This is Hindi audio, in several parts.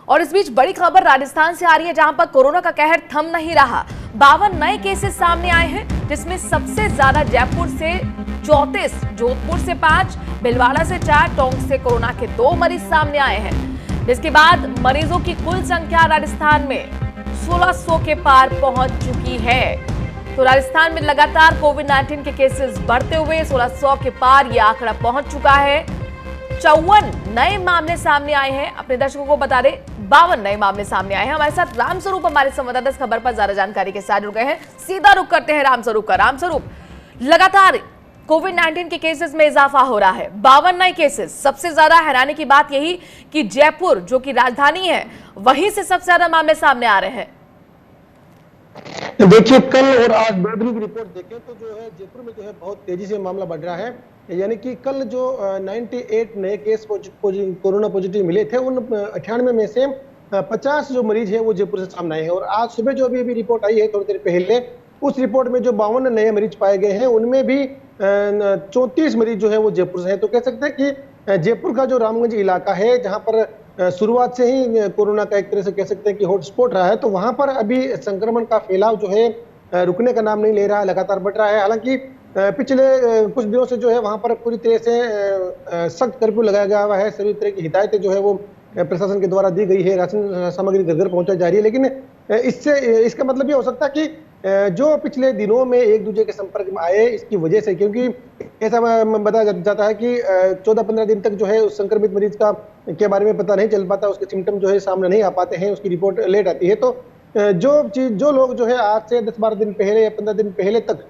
और इस बीच बड़ी खबर राजस्थान से आ रही है, जहां पर कोरोना का कहर थम नहीं रहा। 52 नए केसेस सामने आए हैं, जिसमें सबसे ज्यादा जयपुर से 34, जोधपुर से 5, भीलवाड़ा से 4, टोंक से कोरोना के 2 मरीज सामने आए हैं। जिसके बाद मरीजों की कुल संख्या राजस्थान में 1600 के पार पहुंच चुकी है। तो राजस्थान में लगातार कोविड-19 के केसेस बढ़ते हुए 1600 के पार यह आंकड़ा पहुंच चुका है। 54 नए मामले सामने आए हैं। अपने दर्शकों को बता दें, 52 नए मामले सामने आए हैं। हमारे साथ रामस्वरूप हमारे संवाददाता इस खबर पर ज्यादा जानकारी के साथ जुड़ गए हैं। सीधा रुख करते हैं रामस्वरूप का। रामस्वरूप, लगातार कोविड-19 के केसेस में इजाफा हो रहा है, 52 नए केसेस। सबसे ज्यादा हैरानी की बात यही कि जयपुर, जो कि राजधानी है, वहीं से सबसे ज्यादा मामले सामने आ रहे हैं। देखिए, कल और आज 2 दिन की रिपोर्ट देखें तो जो है जयपुर में जो है बहुत तेजी से मामला बढ़ रहा है। यानी कि कल जो 98 नए केस कोरोना पॉजिटिव मिले थे, उन 98 में से 50 जो मरीज है वो जयपुर से सामने आए हैं। और आज सुबह जो अभी रिपोर्ट आई है थोड़ी देर पहले, उस रिपोर्ट में जो 52 नए मरीज पाए गए हैं, उनमें भी 34 मरीज जो है वो जयपुर से है। तो कह सकते हैं कि जयपुर का जो रामगंज इलाका है, जहां पर शुरुआत से ही कोरोना का एक तरह से कह सकते हैं कि हॉटस्पॉट रहा है, तो वहां पर अभी संक्रमण का फैलाव जो है रुकने का नाम नहीं ले रहा है, लगातार बढ़ रहा है। हालांकि पिछले कुछ दिनों से जो है वहां पर पूरी तरह से सख्त कर्फ्यू लगाया गया हुआ है। सभी तरह की हिदायतें जो है वो प्रशासन के द्वारा दी गई है, राशन सामग्री घर घर पहुंचाई जा रही है। लेकिन इसका मतलब ये हो सकता है कि जो पिछले दिनों में एक दूसरे के संपर्क में आए, इसकी वजह से, क्योंकि ऐसा बताया जाता है कि 14-15 दिन तक जो है उस संक्रमित मरीज का के बारे में पता नहीं चल पाता, उसके सिम्टम जो है सामने नहीं आ पाते हैं, उसकी रिपोर्ट लेट आती है। तो जो लोग जो है आज से 10-12 दिन पहले या 15 दिन पहले तक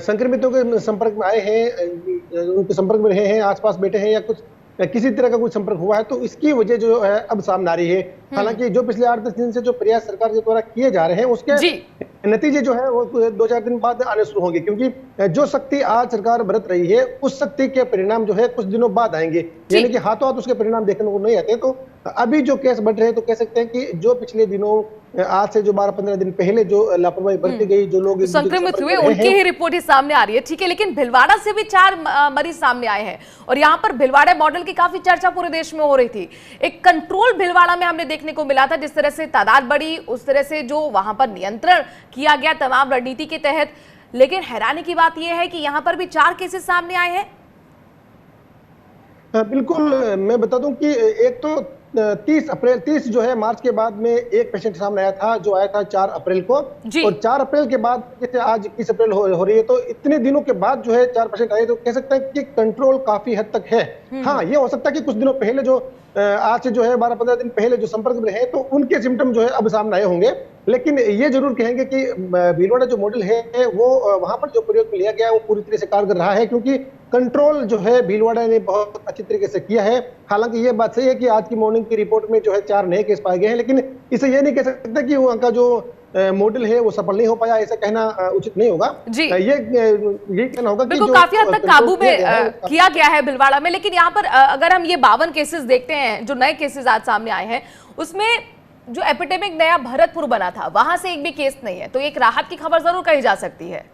संक्रमितों के संपर्क में आए हैं, उनके संपर्क में रहे हैं, आसपास बैठे हैं, या कुछ किसी तरह का कुछ संपर्क हुआ है, तो इसकी वजह जो है अब सामने आ रही है। हालांकि जो पिछले 8-10 दिन से जो प्रयास सरकार के द्वारा किए जा रहे हैं, उसके नतीजे जो है वो 2-4 दिन बाद आने शुरू होंगे, क्योंकि जो शक्ति आज सरकार बरत रही है, उस शक्ति के परिणाम जो है कुछ दिनों बाद आएंगे। यानी कि हाथों हाथ उसके परिणाम देखने को नहीं आते। तो अभी जो केस बढ़ रहे हैं, तो कह सकते हैं कि जो पिछले दिनों आज से जो 12-15 दिन पहले जो लापरवाही बरती गई, जो लोग संक्रमित हुए, उनकी ही रिपोर्ट ही सामने आ रही है। ठीक है, लेकिन भीलवाड़ा से भी 4 मरीज सामने आए हैं, और यहाँ पर भीलवाड़ा मॉडल की काफी चर्चा पूरे देश में हो रही थी। एक कंट्रोल भीलवाड़ा में हमने देखने को मिला था, जिस तरह से तादाद बढ़ी, उस तरह से जो वहां पर नियंत्रण किया गया तमाम रणनीति के तहत। लेकिन हैरानी की बात यह है कि यहाँ पर भी 4 केसेस सामने आए हैं। बिल्कुल, मैं बता दूं कि एक तो 30 जो है मार्च के बाद में एक पेशेंट सामने आया था, जो आया था 4 अप्रैल को, और 4 अप्रैल के बाद जैसे आज 21 अप्रैल हो रही है, तो इतने दिनों के बाद जो है 4 पेशेंट आए, तो कह सकते हैं कि कंट्रोल काफी हद तक है। हाँ, ये हो सकता है कि कुछ दिनों पहले जो आज से जो है 12-15 दिन पहले जो संपर्क में रहे, तो उनके सिम्टम जो है अब सामने आए होंगे। लेकिन ये जरूर कहेंगे कि भीलवाड़ा जो मॉडल है वो वहां पर जो प्रयोग लिया गया वो पूरी तरह से कारगर रहा है, क्योंकि कंट्रोल जो है भीलवाड़ा ने बहुत अच्छी तरीके से किया है। हालांकि ये बात सही है कि आज की मॉर्निंग की रिपोर्ट में जो है 4 नए केस पाए गए हैं, लेकिन इसे ये नहीं कह सकते कि वहां का जो मॉडल है वो सफल नहीं हो पाया, ऐसा कहना उचित नहीं होगा। ये कहना होगा कि काफी हद तक काबू में किया गया है भीलवाड़ा में। लेकिन यहाँ पर अगर हम ये 52 केसेस देखते हैं, जो नए केसेस आज सामने आए हैं, उसमें जो एपिडेमिक नया भरतपुर बना था, वहां से एक भी केस नहीं है, तो एक राहत की खबर जरूर कही जा सकती है।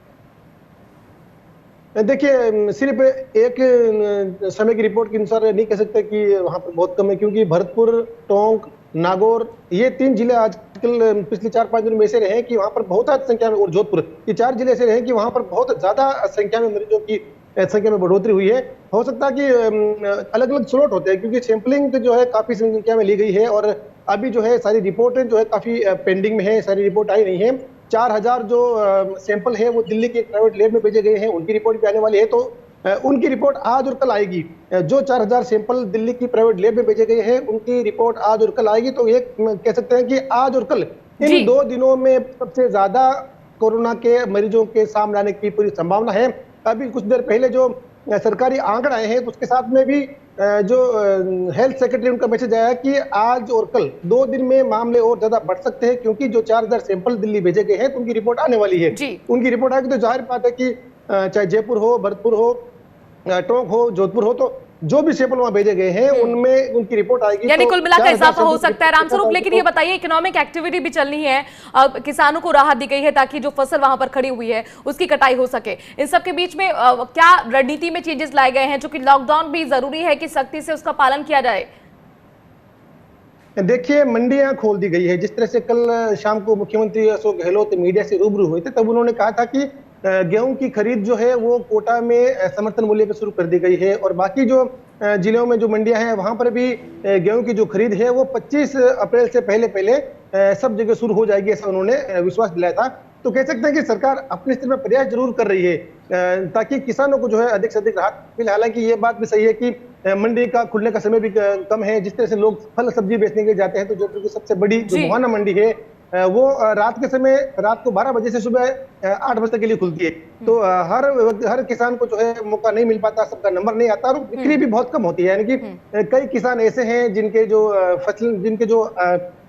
देखिए, सिर्फ एक समय की रिपोर्ट के अनुसार नहीं कह सकते कि वहां पर बहुत कम है, क्योंकि भरतपुर, टोंक, नागौर, ये 3 जिले आजकल पिछले 4-5 दिन में ऐसे रहे कि वहां पर बहुत अधिक संख्या में, और जोधपुर, ये 4 जिले ऐसे रहे कि वहां पर बहुत ज्यादा संख्या में मरीजों की संख्या में बढ़ोतरी हुई है। हो सकता है कि अलग अलग स्लॉट होते हैं, क्योंकि सैंपलिंग जो है काफी संख्या में ली गई है, और अभी जो है सारी रिपोर्टें जो है काफी पेंडिंग में है, सारी रिपोर्ट आई नहीं है। 4000 जो सैंपल है वो दिल्ली के प्राइवेट लैब में भेजे गए हैं, उनकी रिपोर्ट भी आने वाली है, तो उनकी रिपोर्ट आज और कल आएगी। जो 4000 सैंपल दिल्ली की प्राइवेट लैब में भेजे गए हैं, उनकी रिपोर्ट आज और कल आएगी। तो एक कह सकते हैं कि आज और कल, इन 2 दिनों में सबसे ज्यादा कोरोना के मरीजों के सामने आने की पूरी संभावना है। अभी कुछ देर पहले जो सरकारी आंकड़े आए हैं, तो उसके साथ में भी जो हेल्थ सेक्रेटरी उनका मैसेज आया कि आज और कल 2 दिन में मामले और ज्यादा बढ़ सकते हैं, क्योंकि जो 4000 सैंपल दिल्ली भेजे गए हैं, तो उनकी रिपोर्ट आने वाली है। उनकी रिपोर्ट आएगी तो जाहिर बात है कि चाहे जयपुर हो, भरतपुर हो, टोंक हो, जोधपुर हो, तो जो भी सैंपल वहां भेजे गए हैं उनमें उनकी रिपोर्ट आएगी, यानी कुल मिलाकर इजाफा हो सकता है। रामस्वरूप, लेकिन ये बताइए, इकोनॉमिक एक्टिविटी भी चलनी है, किसानों को राहत दी गई है ताकि जो फसल वहां पर खड़ी हुई है उसकी कटाई हो सके। इन सब के बीच में क्या रणनीति में चेंजेस लाए गए हैं, जो कि लॉकडाउन भी जरूरी है कि सख्ती से उसका पालन किया जाए? देखिए, मंडियां खोल दी गई है। जिस तरह से कल शाम को मुख्यमंत्री अशोक गहलोत मीडिया से रूबरू हुए थे, तब उन्होंने कहा था कि गेहूं की खरीद जो है वो कोटा में समर्थन मूल्य पे शुरू कर दी गई है, और बाकी जो जिलों में जो मंडियां हैं वहां पर भी गेहूं की जो खरीद है वो 25 अप्रैल से पहले पहले सब जगह शुरू हो जाएगी, ऐसा उन्होंने विश्वास दिलाया था। तो कह सकते हैं कि सरकार अपने स्तर पर प्रयास जरूर कर रही है ताकि किसानों को जो है अधिक से अधिक राहत मिले। हालांकि ये बात भी सही है कि मंडी का खुलने का समय भी कम है। जिस तरह से लोग फल सब्जी बेचने के लिए जाते हैं, तो जयपुर की सबसे बड़ी जो जी। मुहाना मंडी है वो रात के समय, रात को 12 बजे से सुबह 8 बजे तक के लिए खुलती है। तो हर किसान को जो है मौका नहीं मिल पाता, सबका नंबर नहीं आता, और बिक्री भी बहुत कम होती है। यानी कि कई किसान ऐसे हैं जिनके जो फसल, जिनके जो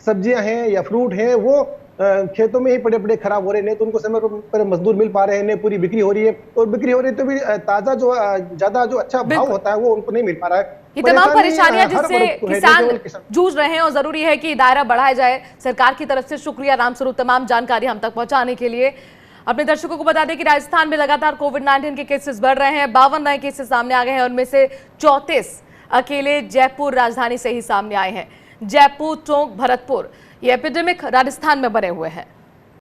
सब्जियां हैं या फ्रूट हैं वो खेतों में ही पड़े पड़े खराब हो रहे हैं, तो उनको समय पर मजदूर मिल पा रहे हैं, पूरी बिक्री हो रही है, और बिक्री हो रही है तो भी ताजा जो ज्यादा जो अच्छा भाव होता है वो उनको नहीं मिल पा रहा है। ये तमाम परेशानियां हर जिससे वर्ग को है, किसान किसान जूझ रहे हैं, और जरूरी है कि दायरा बढ़ाया जाए। सरकार की तरफ से शुक्रिया रामस्वरूप, तमाम जानकारी हम तक पहुंचाने के लिए। अपने दर्शकों को बता दें कि राजस्थान में लगातार कोविड-19 के केसेस बढ़ रहे हैं। 52 नए केसेस सामने आ गए हैं, उनमें से 34 अकेले जयपुर राजधानी से ही सामने आए हैं। जयपुर, टोंक, भरतपुर ये एपिडेमिक राजस्थान में बने हुए हैं।